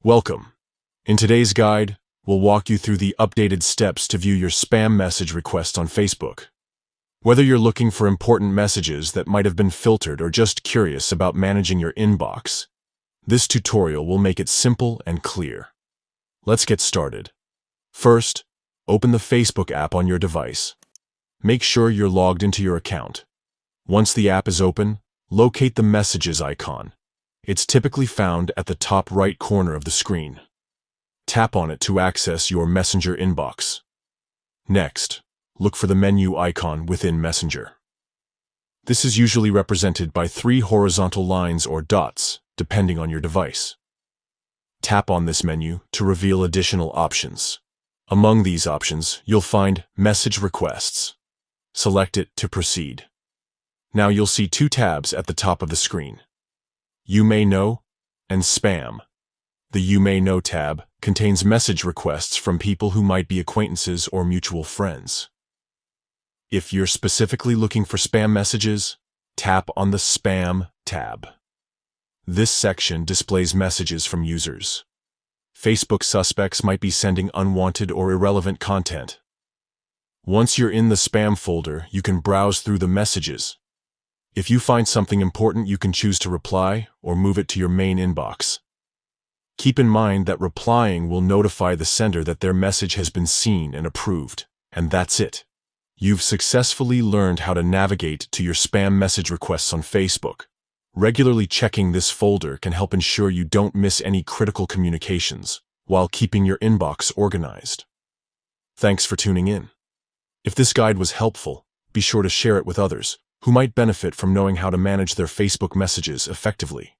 Welcome. In today's guide, we'll walk you through the updated steps to view your spam message requests on Facebook. Whether you're looking for important messages that might have been filtered or just curious about managing your inbox, this tutorial will make it simple and clear. Let's get started. First, open the Facebook app on your device. Make sure you're logged into your account. Once the app is open, locate the Messages icon. It's typically found at the top right corner of the screen. Tap on it to access your Messenger inbox. Next, look for the menu icon within Messenger. This is usually represented by 3 horizontal lines or dots, depending on your device. Tap on this menu to reveal additional options. Among these options, you'll find Message Requests. Select it to proceed. Now you'll see 2 tabs at the top of the screen: You May Know and Spam. The You May Know tab contains message requests from people who might be acquaintances or mutual friends. If you're specifically looking for spam messages, tap on the Spam tab. This section displays messages from users. Facebook suspects might be sending unwanted or irrelevant content. Once you're in the spam folder, you can browse through the messages. If you find something important, you can choose to reply or move it to your main inbox. Keep in mind that replying will notify the sender that their message has been seen and approved, and that's it. You've successfully learned how to navigate to your spam message requests on Facebook. Regularly checking this folder can help ensure you don't miss any critical communications while keeping your inbox organized. Thanks for tuning in. If this guide was helpful, be sure to share it with others who might benefit from knowing how to manage their Facebook messages effectively.